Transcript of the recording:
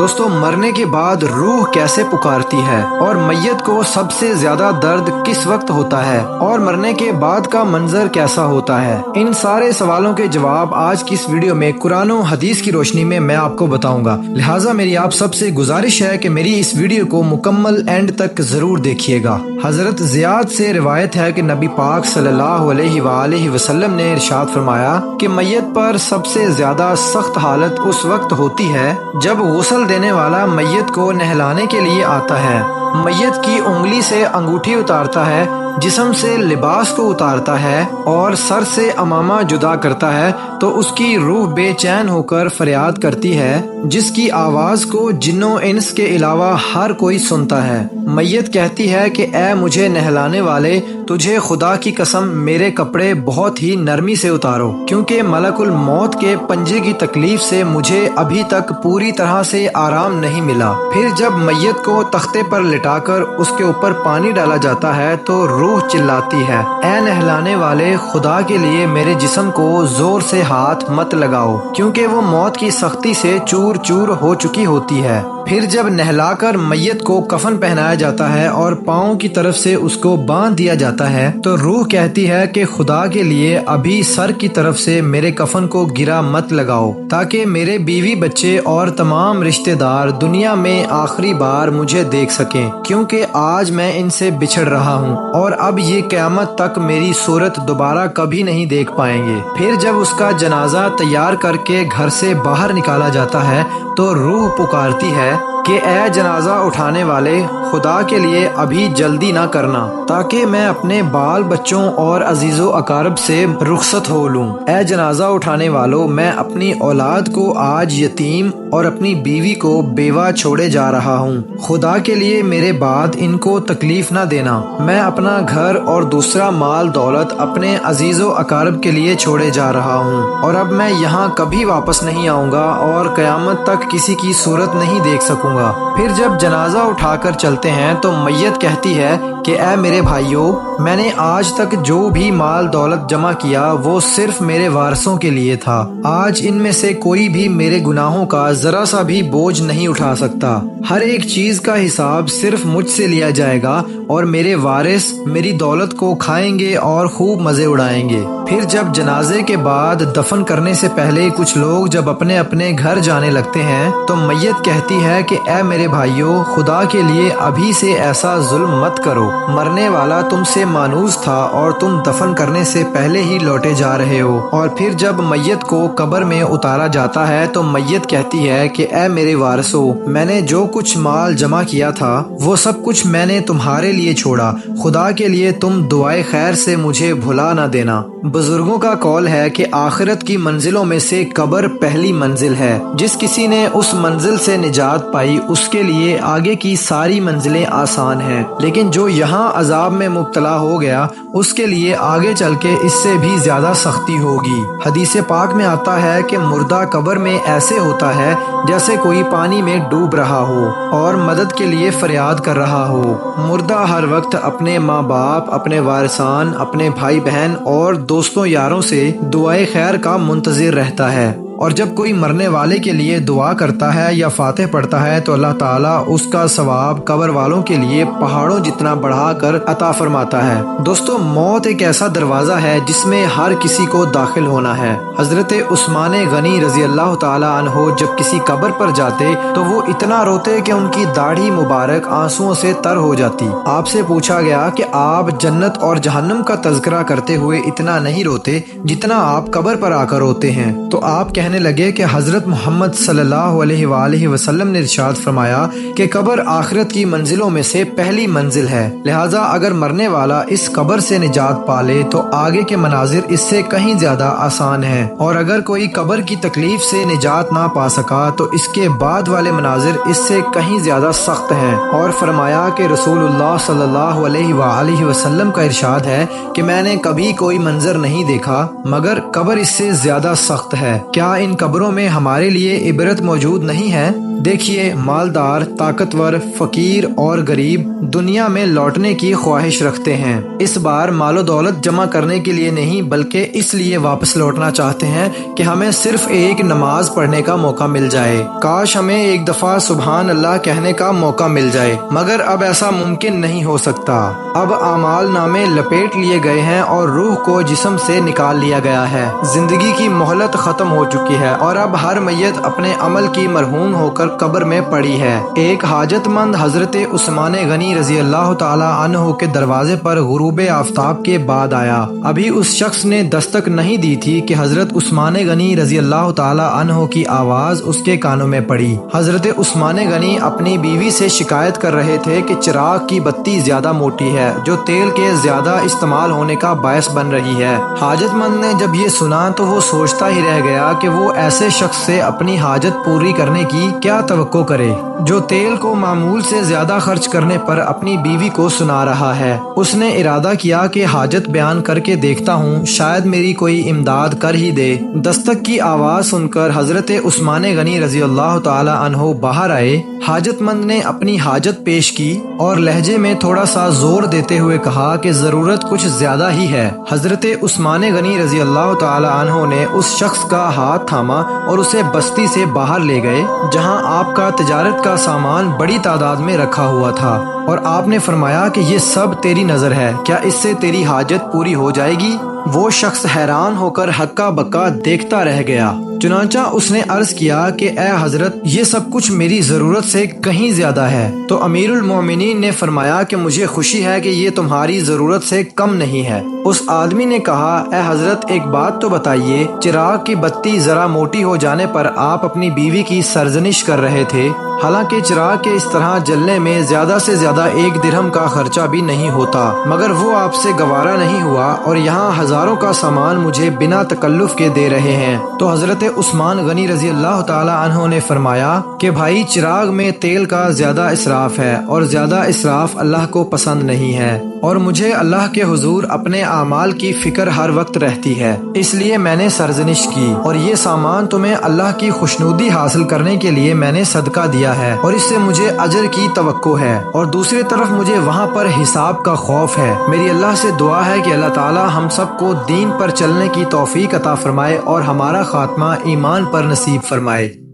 دوستوں، مرنے کے بعد روح کیسے پکارتی ہے اور میت کو سب سے زیادہ درد کس وقت ہوتا ہے اور مرنے کے بعد کا منظر کیسا ہوتا ہے، ان سارے سوالوں کے جواب آج کی اس ویڈیو میں قرآن و حدیث کی روشنی میں آپ کو بتاؤں گا۔ لہٰذا میری آپ سب سے گزارش ہے کہ میری اس ویڈیو کو مکمل اینڈ تک ضرور دیکھیے گا۔ حضرت زیاد سے روایت ہے کہ نبی پاک صلی اللہ علیہ وآلہ وسلم نے ارشاد فرمایا کہ میت پر سب سے زیادہ سخت حالت اس وقت ہوتی ہے جب غسل دینے والا میت کو نہلانے کے لیے آتا ہے، میت کی انگلی سے انگوٹھی اتارتا ہے، جسم سے لباس کو اتارتا ہے اور سر سے امامہ جدا کرتا ہے تو اس کی روح بے چین ہو کر فریاد کرتی ہے، جس کی آواز کو جنوں انس کے علاوہ ہر کوئی سنتا ہے۔ میت کہتی ہے کہ اے مجھے نہلانے والے، تجھے خدا کی قسم میرے کپڑے بہت ہی نرمی سے اتارو، کیونکہ ملک الموت کے پنجے کی تکلیف سے مجھے ابھی تک پوری طرح سے آرام نہیں ملا۔ پھر جب میت کو تختے پر لٹا کر اس کے اوپر پانی ڈالا جاتا ہے تو روح چلاتی ہے، اے نہلانے والے، خدا کے لیے میرے جسم کو زور سے ہاتھ مت لگاؤ، کیونکہ وہ موت کی سختی سے چور چور ہو چکی ہوتی ہے۔ پھر جب نہلا کر میت کو کفن پہنایا جاتا ہے اور پاؤں کی طرف سے اس کو باندھ دیا جاتا ہے تو روح کہتی ہے کہ خدا کے لیے ابھی سر کی طرف سے میرے کفن کو گرا مت لگاؤ، تاکہ میرے بیوی بچے اور تمام رشتہ دار دنیا میں آخری بار مجھے دیکھ سکیں، کیونکہ آج میں ان سے بچھڑ رہا ہوں اور اب یہ قیامت تک میری صورت دوبارہ کبھی نہیں دیکھ پائیں گے۔ پھر جب اس کا جنازہ تیار کر کے گھر سے باہر نکالا جاتا ہے تو روح پکارتی ہے کہ اے جنازہ اٹھانے والے، خدا کے لیے ابھی جلدی نہ کرنا، تاکہ میں اپنے بال بچوں اور عزیز و اقارب سے رخصت ہو لوں۔ اے جنازہ اٹھانے والوں، میں اپنی اولاد کو آج یتیم اور اپنی بیوی کو بیوہ چھوڑے جا رہا ہوں، خدا کے لیے میرے بعد ان کو تکلیف نہ دینا۔ میں اپنا گھر اور دوسرا مال دولت اپنے عزیز و اقارب کے لیے چھوڑے جا رہا ہوں، اور اب میں یہاں کبھی واپس نہیں آؤں گا اور قیامت تک کسی کی صورت نہیں دیکھ سکوں گا۔ پھر جب جنازہ اٹھا کر چلتے ہیں تو میت کہتی ہے کہ اے میرے بھائیوں، میں نے آج تک جو بھی مال دولت جمع کیا وہ صرف میرے وارثوں کے لیے تھا، آج ان میں سے کوئی بھی میرے گناہوں کا ذرا سا بھی بوجھ نہیں اٹھا سکتا، ہر ایک چیز کا حساب صرف مجھ سے لیا جائے گا اور میرے وارث میری دولت کو کھائیں گے اور خوب مزے اڑائیں گے۔ پھر جب جنازے کے بعد دفن کرنے سے پہلے کچھ لوگ جب اپنے اپنے گھر جانے لگتے ہیں تو میت کہتی ہے کہ اے میرے بھائیوں، خدا کے لیے ابھی سے ایسا ظلم مت کرو، مرنے والا تم سے مانوس تھا اور تم دفن کرنے سے پہلے ہی لوٹے جا رہے ہو۔ اور پھر جب میت کو قبر میں اتارا جاتا ہے تو میت کہتی ہے کہ اے میرے وارثوں، میں نے جو کچھ مال جمع کیا تھا وہ سب کچھ میں نے تمہارے لیے چھوڑا، خدا کے لیے تم دعائے خیر سے مجھے بھلا نہ دینا۔ بزرگوں کا قول ہے کہ آخرت کی منزلوں میں سے قبر پہلی منزل ہے، جس کسی نے اس منزل سے نجات پائی اس کے لیے آگے کی ساری منزلیں آسان ہیں، لیکن جو یہاں عذاب میں مبتلا ہو گیا اس کے لیے آگے چل کے اس سے بھی زیادہ سختی ہوگی۔ حدیث پاک میں آتا ہے کہ مردہ قبر میں ایسے ہوتا ہے جیسے کوئی پانی میں ڈوب رہا ہو اور مدد کے لیے فریاد کر رہا ہو۔ مردہ ہر وقت اپنے ماں باپ، اپنے وارثان، اپنے بھائی بہن اور دوستوں یاروں سے دعائے خیر کا منتظر رہتا ہے، اور جب کوئی مرنے والے کے لیے دعا کرتا ہے یا فاتح پڑھتا ہے تو اللہ تعالیٰ اس کا ثواب قبر والوں کے لیے پہاڑوں جتنا بڑھا کر عطا فرماتا ہے۔ دوستو، موت ایک ایسا دروازہ ہے جس میں ہر کسی کو داخل ہونا ہے۔ حضرت عثمان غنی رضی اللہ تعالیٰ عنہ جب کسی قبر پر جاتے تو وہ اتنا روتے کہ ان کی داڑھی مبارک آنسوؤں سے تر ہو جاتی۔ آپ سے پوچھا گیا کہ آپ جنت اور جہنم کا تذکرہ کرتے ہوئے اتنا نہیں روتے جتنا آپ قبر پر آ کر روتے ہیں، تو آپ کہنے لگے کہ حضرت محمد صلی اللہ علیہ وآلہ وسلم نے ارشاد فرمایا کہ قبر آخرت کی منزلوں میں سے پہلی منزل ہے، لہٰذا اگر مرنے والا اس قبر سے نجات پا لے تو آگے کے مناظر اس سے کہیں زیادہ آسان ہیں، اور اگر کوئی قبر کی تکلیف سے نجات نہ پا سکا تو اس کے بعد والے مناظر اس سے کہیں زیادہ سخت ہیں۔ اور فرمایا کہ رسول اللہ صلی اللہ علیہ وآلہ وسلم کا ارشاد ہے کہ میں نے کبھی کوئی منظر نہیں دیکھا مگر قبر اس سے زیادہ سخت ہے، کیا ان قبروں میں ہمارے لیے عبرت موجود نہیں ہے؟ دیکھیے، مالدار، طاقتور، فقیر اور غریب دنیا میں لوٹنے کی خواہش رکھتے ہیں، اس بار مال و دولت جمع کرنے کے لیے نہیں بلکہ اس لیے واپس لوٹنا چاہتے چاہتے ہیں کہ ہمیں صرف ایک نماز پڑھنے کا موقع مل جائے، کاش ہمیں ایک دفعہ سبحان اللہ کہنے کا موقع مل جائے، مگر اب ایسا ممکن نہیں ہو سکتا۔ اب اعمال نامے لپیٹ لیے گئے ہیں اور روح کو جسم سے نکال لیا گیا ہے، زندگی کی مہلت ختم ہو چکی ہے اور اب ہر میت اپنے عمل کی مرہون ہو کر قبر میں پڑی ہے۔ ایک حاجت مند حضرت عثمان غنی رضی اللہ تعالی عنہ کے دروازے پر غروب آفتاب کے بعد آیا۔ ابھی اس شخص نے دستک نہیں دی تھی کہ حضرت عثمان غنی رضی اللہ تعالی عنہ کی آواز اس کے کانوں میں پڑی۔ حضرت عثمان غنی اپنی بیوی سے شکایت کر رہے تھے کہ چراغ کی بتی زیادہ موٹی ہے جو تیل کے زیادہ استعمال ہونے کا باعث بن رہی ہے۔ حاجت مند نے جب یہ سنا تو وہ سوچتا ہی رہ گیا کہ وہ ایسے شخص سے اپنی حاجت پوری کرنے کی کیا توقع کرے جو تیل کو معمول سے زیادہ خرچ کرنے پر اپنی بیوی کو سنا رہا ہے۔ اس نے ارادہ کیا کہ حاجت بیان کر کے دیکھتا ہوں، شاید میری کوئی امداد کر ہی دے۔ دستک کی آواز سن کر حضرت عثمان غنی رضی اللہ تعالی عنہ باہر آئے۔ حاجت مند نے اپنی حاجت پیش کی اور لہجے میں تھوڑا سا زور دیتے ہوئے کہا کہ ضرورت کچھ زیادہ ہی ہے۔ حضرت عثمان غنی رضی اللہ تعالی عنہ نے اس شخص کا ہاتھ تھاما اور اسے بستی سے باہر لے گئے جہاں آپ کا تجارت کا سامان بڑی تعداد میں رکھا ہوا تھا، اور آپ نے فرمایا کہ یہ سب تیری نظر ہے، کیا اس سے تیری حاجت پوری ہو جائے گی؟ وہ شخص حیران ہو کر ہکا بکا دیکھتا رہ گیا۔ چنانچہ اس نے عرض کیا کہ اے حضرت، یہ سب کچھ میری ضرورت سے کہیں زیادہ ہے۔ تو امیر المومنین نے فرمایا کہ مجھے خوشی ہے کہ یہ تمہاری ضرورت سے کم نہیں ہے۔ اس آدمی نے کہا اے حضرت، ایک بات تو بتائیے، چراغ کی بتی ذرا موٹی ہو جانے پر آپ اپنی بیوی کی سرزنش کر رہے تھے، حالانکہ چراغ کے اس طرح جلنے میں زیادہ سے زیادہ 1 درہم کا خرچہ بھی نہیں ہوتا، مگر وہ آپ سے گوارا نہیں ہوا اور یہاں ہزاروں کا سامان مجھے بنا تکلف کے دے رہے ہیں۔ تو حضرت عثمان غنی رضی اللہ تعالی عنہ نے فرمایا کہ بھائی، چراغ میں تیل کا زیادہ اسراف ہے اور زیادہ اسراف اللہ کو پسند نہیں ہے، اور مجھے اللہ کے حضور اپنے اعمال کی فکر ہر وقت رہتی ہے، اس لیے میں نے سرزنش کی، اور یہ سامان تمہیں اللہ کی خوشنودی حاصل کرنے کے لیے میں نے صدقہ دیا ہے اور اس سے مجھے اجر کی توقع ہے، اور دوسری طرف مجھے وہاں پر حساب کا خوف ہے۔ میری اللہ سے دعا ہے کہ اللہ تعالی ہم سب کو دین پر چلنے کی توفیق عطا فرمائے اور ہمارا خاتمہ ایمان پر نصیب فرمائے۔